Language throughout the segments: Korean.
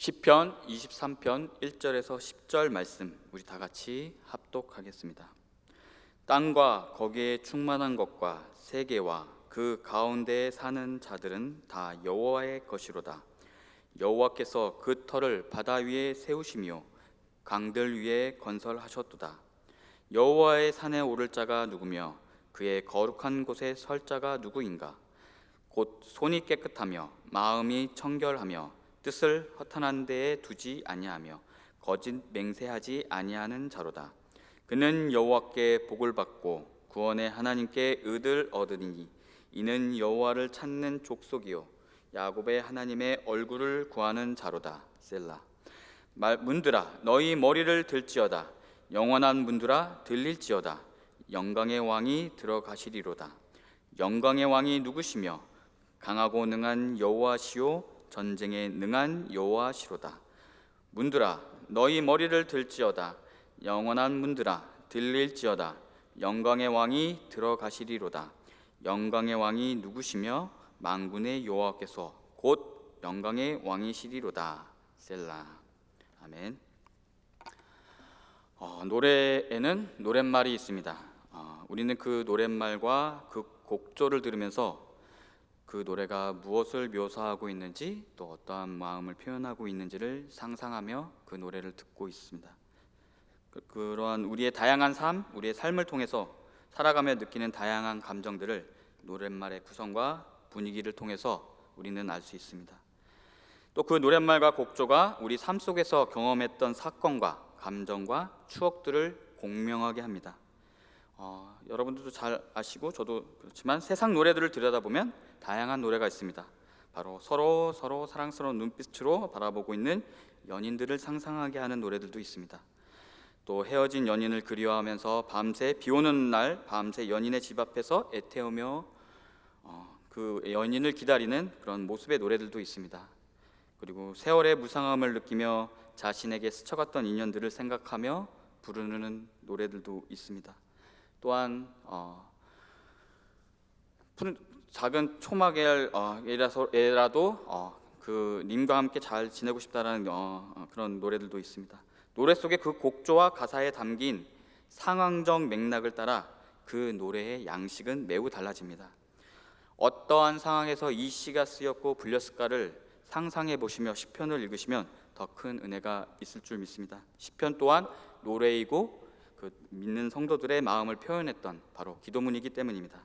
시편 23편 1절에서 10절 말씀 우리 다 같이 합독하겠습니다. 땅과 거기에 충만한 것과 세계와 그 가운데에 사는 자들은 다 여호와의 것이로다. 여호와께서 그 터를 바다 위에 세우시며 강들 위에 건설하셨도다. 여호와의 산에 오를 자가 누구며 그의 거룩한 곳에 설 자가 누구인가? 곧 손이 깨끗하며 마음이 청결하며 뜻을 허탄한 데에 두지 아니하며 거짓 맹세하지 아니하는 자로다. 그는 여호와께 복을 받고 구원의 하나님께 의를 얻으리니 이는 여호와를 찾는 족속이요 야곱의 하나님의 얼굴을 구하는 자로다. 셀라. 문들아 너희 머리를 들지어다. 영원한 문들아 들릴지어다. 영광의 왕이 들어가시리로다. 영광의 왕이 누구시며 강하고 능한 여호와시요 전쟁에 능한 여호와시로다. 문들아 너희 머리를 들지어다. 영원한 문들아 들릴지어다. 영광의 왕이 들어가시리로다. 영광의 왕이 누구시며 만군의 여호와께서 곧 영광의 왕이시리로다. 셀라. 아멘. 노래에는 노랫말이 있습니다. 우리는 그 노랫말과 그 곡조를 들으면서 그 노래가 무엇을 묘사하고 있는지 또 어떠한 마음을 표현하고 있는지를 상상하며 그 노래를 듣고 있습니다. 그러한 우리의 다양한 삶, 우리의 삶을 통해서 살아가며 느끼는 다양한 감정들을 노랫말의 구성과 분위기를 통해서 우리는 알 수 있습니다. 또 그 노랫말과 곡조가 우리 삶 속에서 경험했던 사건과 감정과 추억들을 공명하게 합니다. 여러분들도 잘 아시고 저도 그렇지만 세상 노래들을 들여다보면 다양한 노래가 있습니다. 바로 서로 사랑스러운 눈빛으로 바라보고 있는 연인들을 상상하게 하는 노래들도 있습니다. 또 헤어진 연인을 그리워하면서 밤새 비오는 날 밤새 연인의 집 앞에서 애태우며 그 연인을 기다리는 그런 모습의 노래들도 있습니다. 그리고 세월의 무상함을 느끼며 자신에게 스쳐갔던 인연들을 생각하며 부르는 노래들도 있습니다. 또한 작은 초막에라도 그 님과 함께 잘 지내고 싶다라는 그런 노래들도 있습니다. 노래 속에 그 곡조와 가사에 담긴 상황적 맥락을 따라 그 노래의 양식은 매우 달라집니다. 어떠한 상황에서 이 시가 쓰였고 불렸을까를 상상해 보시며 시편을 읽으시면 더 큰 은혜가 있을 줄 믿습니다. 시편 또한 노래이고 그 믿는 성도들의 마음을 표현했던 바로 기도문이기 때문입니다.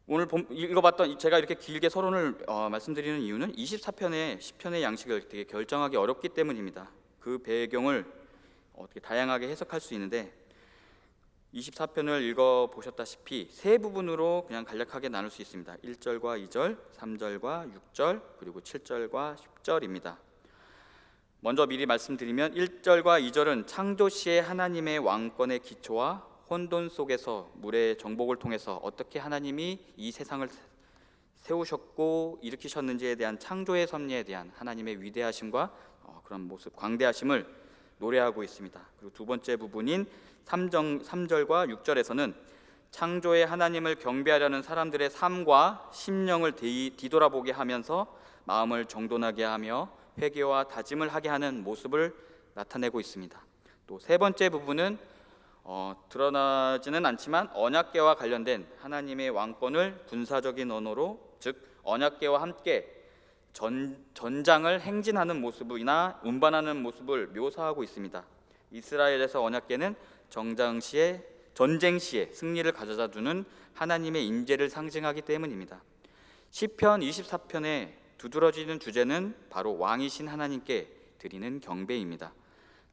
오늘 읽어봤던 제가 이렇게 길게 서론을 말씀드리는 이유는 24편의 시편의 양식을 되게 결정하기 어렵기 때문입니다. 그 배경을 어떻게 다양하게 해석할 수 있는데 24편을 읽어보셨다시피 세 부분으로 그냥 간략하게 나눌 수 있습니다. 1절과 2절, 3절과 6절, 그리고 7절과 10절입니다. 먼저 미리 말씀드리면 1절과 2절은 창조 시의 하나님의 왕권의 기초와 혼돈 속에서 물의 정복을 통해서 어떻게 하나님이 이 세상을 세우셨고 일으키셨는지에 대한 창조의 섭리에 대한 하나님의 위대하심과 그런 모습, 광대하심을 노래하고 있습니다. 그리고 두 번째 부분인 3절과 6절에서는 창조의 하나님을 경배하려는 사람들의 삶과 심령을 뒤돌아보게 하면서 마음을 정돈하게 하며 회개와 다짐을 하게 하는 모습을 나타내고 있습니다. 또 세 번째 부분은 드러나지는 않지만 언약궤와 관련된 하나님의 왕권을 군사적인 언어로, 즉 언약궤와 함께 전장을 행진하는 모습이나 운반하는 모습을 묘사하고 있습니다. 이스라엘에서 언약궤는 전쟁 시에 승리를 가져다 주는 하나님의 인재를 상징하기 때문입니다. 시편 24편의 두드러지는 주제는 바로 왕이신 하나님께 드리는 경배입니다.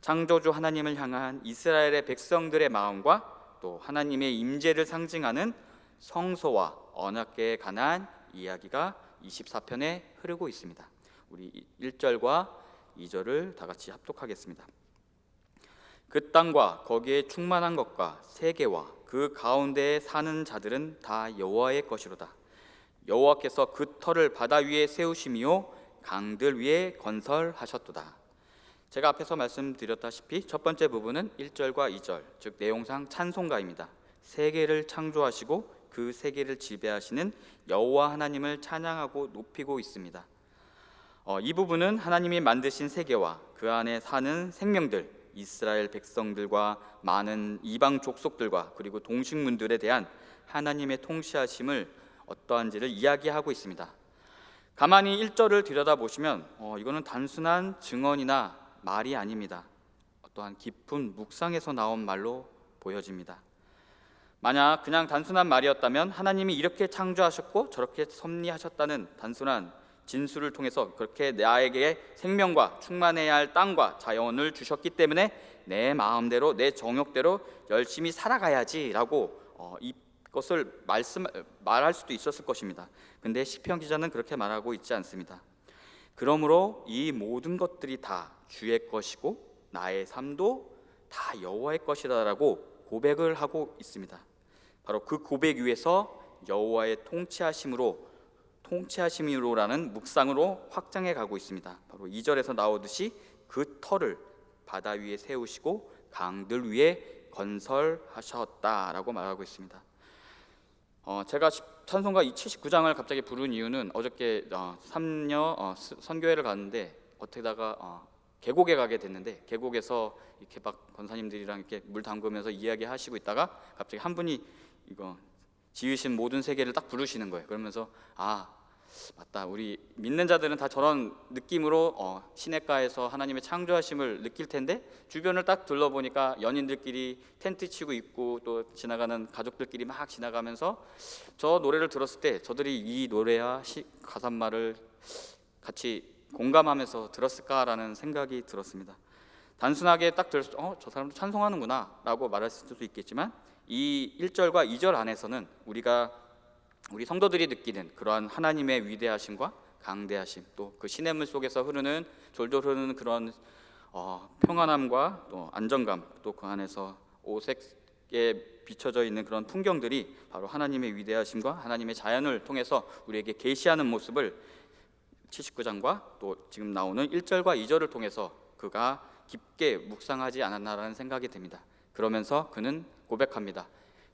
창조주 하나님을 향한 이스라엘의 백성들의 마음과 또 하나님의 임재를 상징하는 성소와 언약궤에 관한 이야기가 24편에 흐르고 있습니다. 우리 1절과 2절을 다 같이 합독하겠습니다. 그 땅과 거기에 충만한 것과 세계와 그 가운데에 사는 자들은 다 여호와의 것이로다. 여호와께서 그 터를 바다 위에 세우시며 강들 위에 건설하셨도다. 제가 앞에서 말씀드렸다시피 첫 번째 부분은 1절과 2절, 즉 내용상 찬송가입니다. 세계를 창조하시고 그 세계를 지배하시는 여호와 하나님을 찬양하고 높이고 있습니다. 이 부분은 하나님이 만드신 세계와 그 안에 사는 생명들, 이스라엘 백성들과 많은 이방 족속들과 그리고 동식물들에 대한 하나님의 통치하심을 어떠한지를 이야기하고 있습니다. 가만히 1절을 들여다보시면 이거는 단순한 증언이나 말이 아닙니다. 어떠한 깊은 묵상에서 나온 말로 보여집니다. 만약 그냥 단순한 말이었다면 하나님이 이렇게 창조하셨고 저렇게 섭리하셨다는 단순한 진술을 통해서 그렇게 나에게 생명과 충만해야 할 땅과 자연을 주셨기 때문에 내 마음대로 내 정욕대로 열심히 살아가야지라고 이것을 말할 수도 있었을 것입니다. 근데 시편 기자는 그렇게 말하고 있지 않습니다. 그러므로 이 모든 것들이 다 주의 것이고 나의 삶도 다 여호와의 것이다라고 고백을 하고 있습니다. 바로 그 고백 위에서 여호와의 통치하심으로라는 묵상으로 확장해 가고 있습니다. 바로 2절에서 나오듯이 그 터를 바다 위에 세우시고 강들 위에 건설하셨다라고 말하고 있습니다. 제가 찬송가 79장을 갑자기 부른 이유는 어저께 삼녀 선교회를 갔는데 어떻게다가 계곡에 가게 됐는데 계곡에서 이렇게 막 권사님들이랑 이렇게 물 담그면서 이야기하시고 있다가 갑자기 한 분이 이거 지으신 모든 세계를 딱 부르시는 거예요. 그러면서 맞다, 우리 믿는 자들은 다 저런 느낌으로 시냇가에서 하나님의 창조하심을 느낄 텐데 주변을 딱 둘러보니까 연인들끼리 텐트 치고 있고 또 지나가는 가족들끼리 막 지나가면서 저 노래를 들었을 때 저들이 이 노래와 가사말을 같이 공감하면서 들었을까라는 생각이 들었습니다. 단순하게 딱 들었을 때 저 사람도 찬송하는구나 라고 말할 수도 있겠지만 이 1절과 2절 안에서는 우리 성도들이 느끼는 그러한 하나님의 위대하심과 강대하심, 또 그 시냇물 속에서 흐르는 졸졸 흐르는 그런 평안함과 또 안정감, 또 그 안에서 오색에 비춰져 있는 그런 풍경들이 바로 하나님의 위대하심과 하나님의 자연을 통해서 우리에게 계시하는 모습을 79장과 또 지금 나오는 1절과 2절을 통해서 그가 깊게 묵상하지 않았나라는 생각이 듭니다. 그러면서 그는 고백합니다.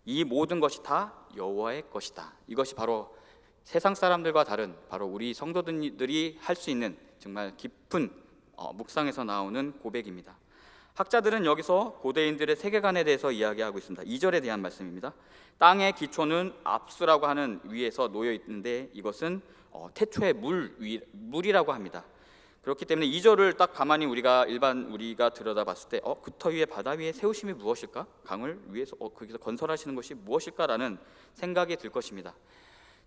이 모든 것이 다 여호와의 것이다. 이것이 바로 세상 사람들과 다른 바로 우리 성도들이 할 수 있는 정말 깊은 묵상에서 나오는 고백입니다. 학자들은 여기서 고대인들의 세계관에 대해서 이야기하고 있습니다. 2절에 대한 말씀입니다. 땅의 기초는 압수라고 하는 위에서 놓여 있는데 이것은 태초의 물이라고 합니다. 그렇기 때문에 2절을 딱 가만히 우리가 들여다봤을 때 그 터 위에 바다 위에 세우심이 무엇일까? 강을 위에서 거기서 건설하시는 것이 무엇일까라는 생각이 들 것입니다.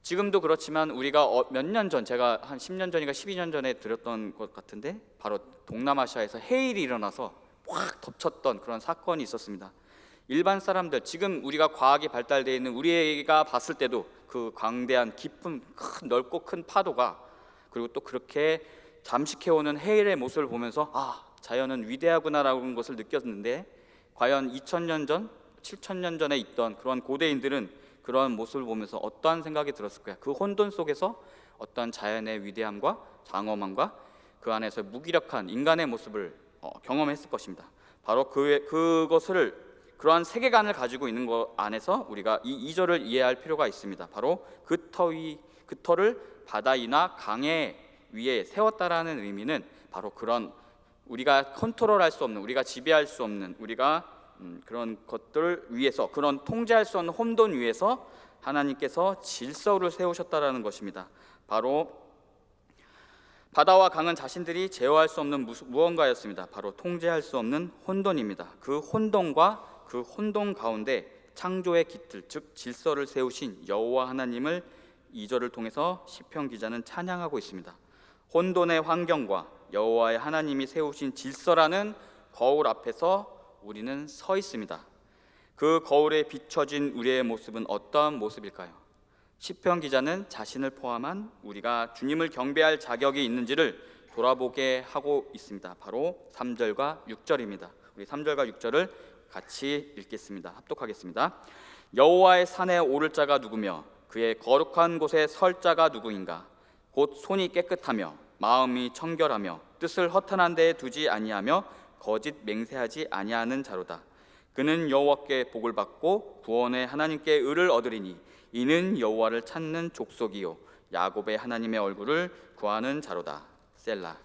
지금도 그렇지만 우리가 몇 년 전, 제가 한 10년 전인가 12년 전에 들었던 것 같은데 바로 동남아시아에서 해일이 일어나서 확 덮쳤던 그런 사건이 있었습니다. 일반 사람들, 지금 우리가 과학이 발달되어 있는 우리가 봤을 때도 그 광대한 깊은 넓고 큰 파도가 그리고 또 그렇게 잠식해오는 해일의 모습을 보면서 자연은 위대하구나라는 것을 느꼈는데 과연 2000년 전, 7000년 전에 있던 그런 고대인들은 그런 모습을 보면서 어떠한 생각이 들었을까요? 그 혼돈 속에서 어떤 자연의 위대함과 장엄함과 그 안에서 무기력한 인간의 모습을 경험했을 것입니다. 바로 그러한 세계관을 가지고 있는 것 안에서 우리가 이 2절을 이해할 필요가 있습니다. 바로 그 터를 바다 위나 강의 위에 세웠다라는 의미는 바로 그런 우리가 컨트롤할 수 없는, 우리가 지배할 수 없는, 우리가 그런 것들 위에서, 그런 통제할 수 없는 혼돈 위에서 하나님께서 질서를 세우셨다라는 것입니다. 바로 바다와 강은 자신들이 제어할 수 없는 무언가였습니다. 바로 통제할 수 없는 혼돈입니다. 그 혼돈과 그 혼돈 가운데 창조의 깃들, 즉 질서를 세우신 여호와 하나님을 2절을 통해서 시편 기자는 찬양하고 있습니다. 혼돈의 환경과 여호와의 하나님이 세우신 질서라는 거울 앞에서 우리는 서 있습니다. 그 거울에 비춰진 우리의 모습은 어떠한 모습일까요? 시편 기자는 자신을 포함한 우리가 주님을 경배할 자격이 있는지를 돌아보게 하고 있습니다. 바로 3절과 6절입니다. 우리 3절과 6절을 같이 읽겠습니다. 합독하겠습니다. 여호와의 산에 오를 자가 누구며 그의 거룩한 곳에 설 자가 누구인가? 곧 손이 깨끗하며 마음이 청결하며 뜻을 허탄한 데에 두지 아니하며 거짓 맹세하지 아니하는 자로다. 그는 여호와께 복을 받고 구원의 하나님께 의를 얻으리니 이는 여호와를 찾는 족속이요 야곱의 하나님의 얼굴을 구하는 자로다. 셀라.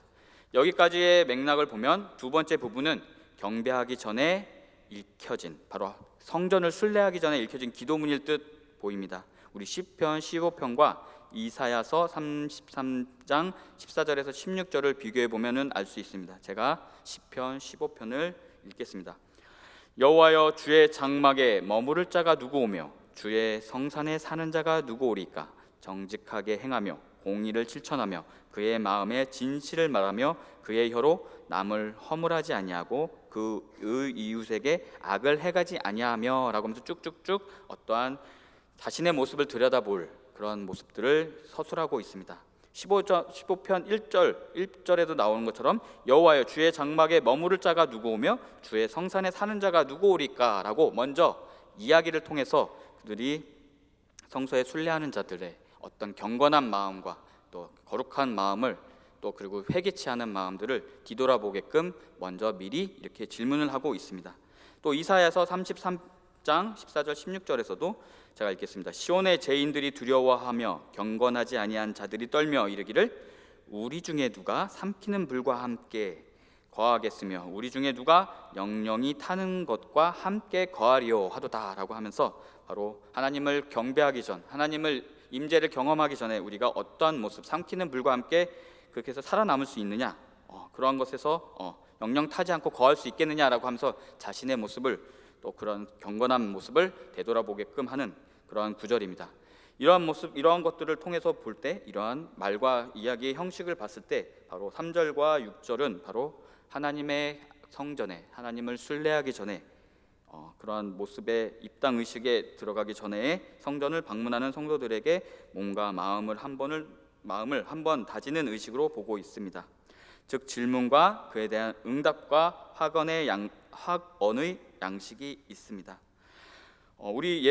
여기까지의 맥락을 보면 두 번째 부분은 경배하기 전에 읽혀진, 바로 성전을 순례하기 전에 읽혀진 기도문일 듯 보입니다. 우리 시편 15편과 이사야서 33장 14절에서 16절을 비교해 보면은 알 수 있습니다. 제가 시편 15편을 읽겠습니다. 여호와여, 주의 장막에 머무를 자가 누구 오며 주의 성산에 사는 자가 누구 오리까? 정직하게 행하며 공의를 실천하며 그의 마음에 진실을 말하며 그의 혀로 남을 허물하지 아니하고 그의 이웃에게 악을 행하지 아니하며 라고 하면서 쭉쭉쭉 어떠한 자신의 모습을 들여다볼 그런 모습들을 서술하고 있습니다. 15편 1절에도 나오는 것처럼 여호와여, 주의 장막에 머무를 자가 누구 오며 주의 성산에 사는 자가 누구 오리까? 라고 먼저 이야기를 통해서 그들이 성소에 순례하는 자들의 어떤 경건한 마음과 또 거룩한 마음을 또 그리고 회개치 않은 마음들을 뒤돌아보게끔 먼저 미리 이렇게 질문을 하고 있습니다. 또 이사야서 33장 14절 16절에서도 제가 읽겠습니다. 시온의 죄인들이 두려워하며 경건하지 아니한 자들이 떨며 이르기를 우리 중에 누가 삼키는 불과 함께 거하겠으며 우리 중에 누가 영영이 타는 것과 함께 거하리요 하도다 라고 하면서 바로 하나님을 경배하기 전, 하나님을 임재를 경험하기 전에 우리가 어떠한 모습, 삼키는 불과 함께 그렇게 해서 살아남을 수 있느냐, 그러한 것에서 영영 타지 않고 거할 수 있겠느냐라고 하면서 자신의 모습을 또 그런 경건한 모습을 되돌아보게끔 하는 그러한 구절입니다. 이러한 모습, 이러한 것들을 통해서 볼 때, 이러한 말과 이야기의 형식을 봤을 때 바로 3절과 6절은 바로 하나님의 성전에, 하나님을 순례하기 전에 그러한 모습의 입당 의식에 들어가기 전에 성전을 방문하는 성도들에게 몸과 마음을 한 번 다지는 의식으로 보고 있습니다. 즉 질문과 그에 대한 응답과 학언의 양식이 있습니다. 우리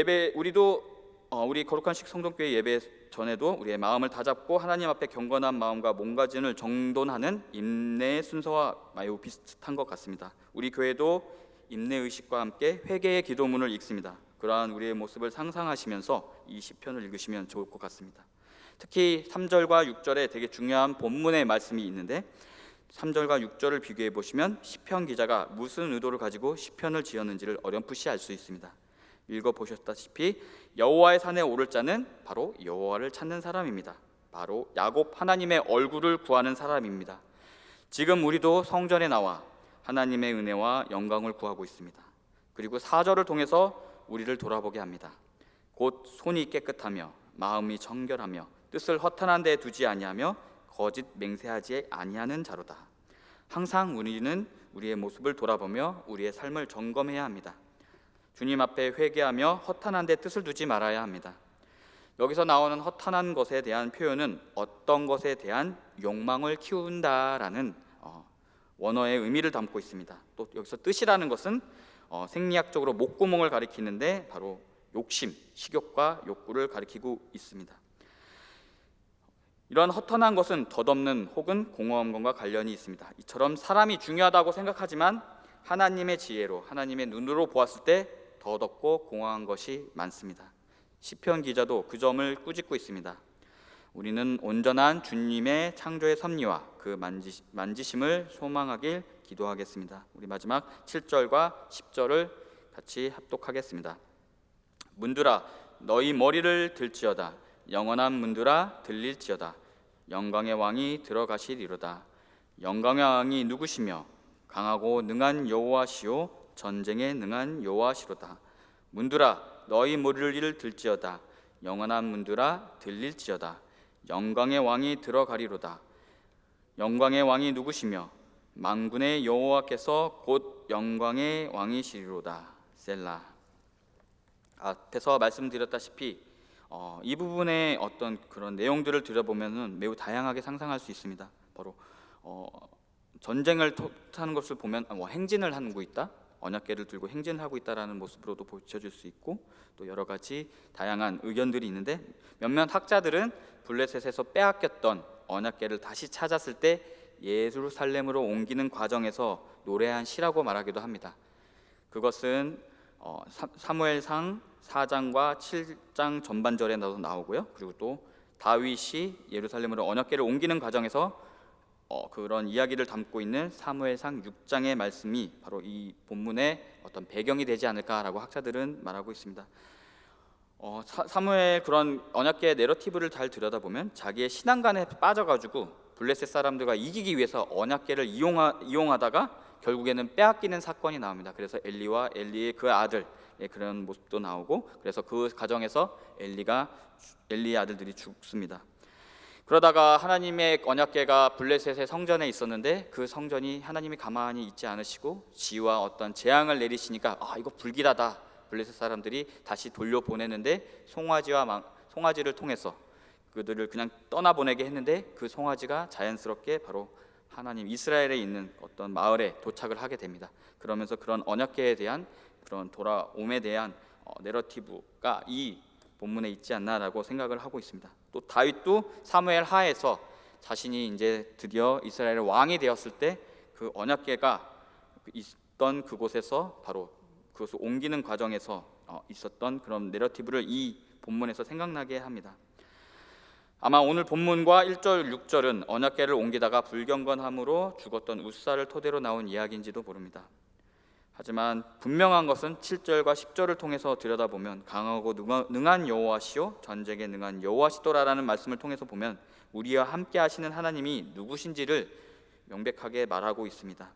거룩한 성동교회 예배 전에도 우리의 마음을 다잡고 하나님 앞에 경건한 마음과 몸가짐을 정돈하는 인내의 순서와 매우 비슷한 것 같습니다. 우리 교회도 인내의식과 함께 회개의 기도문을 읽습니다. 그러한 우리의 모습을 상상하시면서 이 시편을 읽으시면 좋을 것 같습니다. 특히 3절과 6절에 되게 중요한 본문의 말씀이 있는데 3절과 6절을 비교해 보시면 시편 기자가 무슨 의도를 가지고 시편을 지었는지를 어렴풋이 알 수 있습니다. 읽어보셨다시피 여호와의 산에 오를 자는 바로 여호와를 찾는 사람입니다. 바로 야곱 하나님의 얼굴을 구하는 사람입니다. 지금 우리도 성전에 나와 하나님의 은혜와 영광을 구하고 있습니다. 그리고 4절을 통해서 우리를 돌아보게 합니다. 곧 손이 깨끗하며 마음이 정결하며 뜻을 허탄한 데 두지 아니하며 거짓 맹세하지 아니하는 자로다. 항상 우리는 우리의 모습을 돌아보며 우리의 삶을 점검해야 합니다. 주님 앞에 회개하며 허탄한 데 뜻을 두지 말아야 합니다. 여기서 나오는 허탄한 것에 대한 표현은 어떤 것에 대한 욕망을 키운다라는 원어의 의미를 담고 있습니다. 또 여기서 뜻이라는 것은 생리학적으로 목구멍을 가리키는데 바로 욕심, 식욕과 욕구를 가리키고 있습니다. 이런 허탄한 것은 덧없는 혹은 공허한 것과 관련이 있습니다. 이처럼 사람이 중요하다고 생각하지만 하나님의 지혜로, 하나님의 눈으로 보았을 때 덧없고 공허한 것이 많습니다. 시편 기자도 그 점을 꾸짖고 있습니다. 우리는 온전한 주님의 창조의 섭리와 그 만지심을 소망하길 기도하겠습니다. 우리 마지막 7절과 10절을 같이 합독하겠습니다. 문들아 너희 머리를 들지어다. 영원한 문들아 들릴지어다. 영광의 왕이 들어가시리로다. 영광의 왕이 누구시며 강하고 능한 여호와시오 전쟁에 능한 여호와시로다. 문들아 너희 머리를 들지어다. 영원한 문들아 들릴지어다. 영광의 왕이 들어가리로다. 영광의 왕이 누구시며 만군의 여호와께서 곧 영광의 왕이시리로다. 셀라. 앞에서 말씀드렸다시피 이 부분의 어떤 그런 내용들을 들여보면은 매우 다양하게 상상할 수 있습니다. 바로 전쟁을 하는 것을 보면 행진을 하고 있다, 언약궤를 들고 행진을 하고 있다라는 모습으로도 보여줄 수 있고, 또 여러 가지 다양한 의견들이 있는데 몇몇 학자들은 블레셋에서 빼앗겼던 언약궤를 다시 찾았을 때 예루살렘으로 옮기는 과정에서 노래한 시라고 말하기도 합니다. 그것은 사무엘상 4장과 7장 전반절에 나오고요. 그리고 또 다윗이 예루살렘으로 언약궤를 옮기는 과정에서 그런 이야기를 담고 있는 사무엘상 6장의 말씀이 바로 이 본문의 어떤 배경이 되지 않을까라고 학자들은 말하고 있습니다. 사무엘 그런 언약궤의 내러티브를 잘 들여다보면 자기의 신앙관에 빠져가지고 블레셋 사람들과 이기기 위해서 언약궤를 이용하다가 결국에는 빼앗기는 사건이 나옵니다. 그래서 엘리와 엘리의 그 아들 그런 모습도 나오고, 그래서 그 가정에서 엘리의 아들들이 죽습니다. 그러다가 하나님의 언약궤가 블레셋의 성전에 있었는데 그 성전이 하나님이 가만히 있지 않으시고 지와 어떤 재앙을 내리시니까 이거 불길하다. 블레셋 사람들이 다시 돌려보내는데 송아지를 통해서 그들을 그냥 떠나보내게 했는데, 그 송아지가 자연스럽게 바로 하나님 이스라엘에 있는 어떤 마을에 도착을 하게 됩니다. 그러면서 그런 언약궤에 대한 그런 돌아옴에 대한 내러티브가 이 본문에 있지 않나라고 생각을 하고 있습니다. 또 다윗도 사무엘 하에서 자신이 이제 드디어 이스라엘의 왕이 되었을 때 그 언약궤가 있던 그곳에서 바로 그것을 옮기는 과정에서 있었던 그런 내러티브를 이 본문에서 생각나게 합니다. 아마 오늘 본문과 1절, 6절은 언약궤를 옮기다가 불경건함으로 죽었던 웃사를 토대로 나온 이야기인지도 모릅니다. 하지만 분명한 것은 7절과 10절을 통해서 들여다보면 강하고 능한 여호와시요 전쟁에 능한 여호와시도라라는 말씀을 통해서 보면 우리와 함께 하시는 하나님이 누구신지를 명백하게 말하고 있습니다.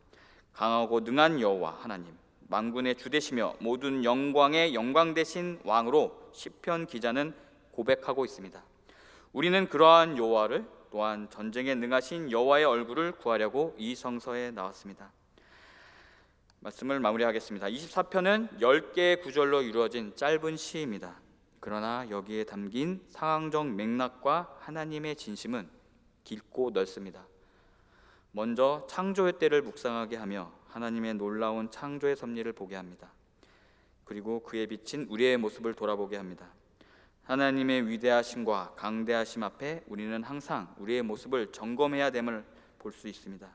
강하고 능한 여호와 하나님, 만군의 주 되시며 모든 영광의 영광 되신 왕으로 시편 기자는 고백하고 있습니다. 우리는 그러한 여호와를, 또한 전쟁에 능하신 여호와의 얼굴을 구하려고 이 성서에 나왔습니다. 말씀을 마무리하겠습니다. 24편은 10개의 구절로 이루어진 짧은 시입니다. 그러나 여기에 담긴 상황적 맥락과 하나님의 진심은 깊고 넓습니다. 먼저 창조의 때를 묵상하게 하며 하나님의 놀라운 창조의 섭리를 보게 합니다. 그리고 그에 비친 우리의 모습을 돌아보게 합니다. 하나님의 위대하심과 강대하심 앞에 우리는 항상 우리의 모습을 점검해야 됨을 볼 수 있습니다.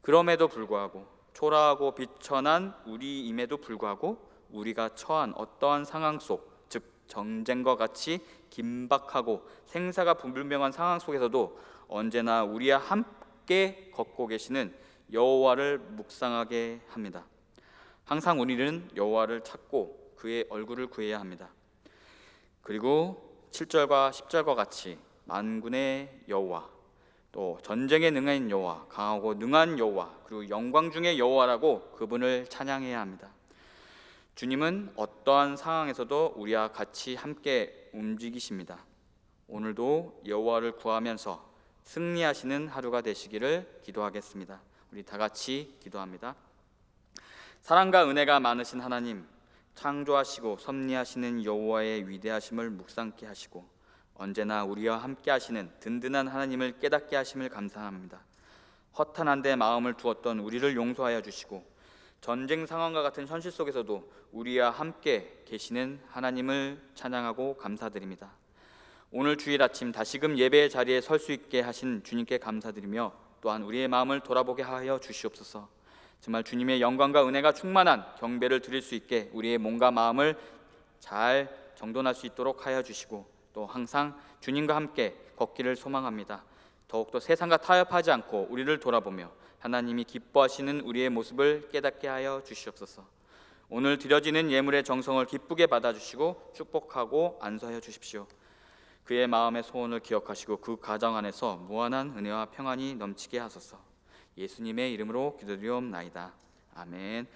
그럼에도 불구하고 초라하고 비천한 우리임에도 불구하고 우리가 처한 어떠한 상황 속, 즉 전쟁과 같이 긴박하고 생사가 불분명한 상황 속에서도 언제나 우리와 함께 걷고 계시는 여호와를 묵상하게 합니다. 항상 우리는 여호와를 찾고 그의 얼굴을 구해야 합니다. 그리고 7절과 10절과 같이 만군의 여호와, 또 전쟁에 능한 여호와, 강하고 능한 여호와, 그리고 영광 중의 여호와라고 그분을 찬양해야 합니다. 주님은 어떠한 상황에서도 우리와 같이 함께 움직이십니다. 오늘도 여호와를 구하면서 승리하시는 하루가 되시기를 기도하겠습니다. 우리 다 같이 기도합니다. 사랑과 은혜가 많으신 하나님, 창조하시고 섭리하시는 여호와의 위대하심을 묵상케 하시고 언제나 우리와 함께 하시는 든든한 하나님을 깨닫게 하심을 감사합니다. 허탄한데 마음을 두었던 우리를 용서하여 주시고 전쟁 상황과 같은 현실 속에서도 우리와 함께 계시는 하나님을 찬양하고 감사드립니다. 오늘 주일 아침 다시금 예배의 자리에 설 수 있게 하신 주님께 감사드리며 또한 우리의 마음을 돌아보게 하여 주시옵소서. 정말 주님의 영광과 은혜가 충만한 경배를 드릴 수 있게 우리의 몸과 마음을 잘 정돈할 수 있도록 하여 주시고, 또 항상 주님과 함께 걷기를 소망합니다. 더욱더 세상과 타협하지 않고 우리를 돌아보며 하나님이 기뻐하시는 우리의 모습을 깨닫게 하여 주시옵소서. 오늘 드려지는 예물의 정성을 기쁘게 받아주시고 축복하고 안수하여 주십시오. 그의 마음의 소원을 기억하시고 그 가정 안에서 무한한 은혜와 평안이 넘치게 하소서. 예수님의 이름으로 기도드리옵나이다. 아멘.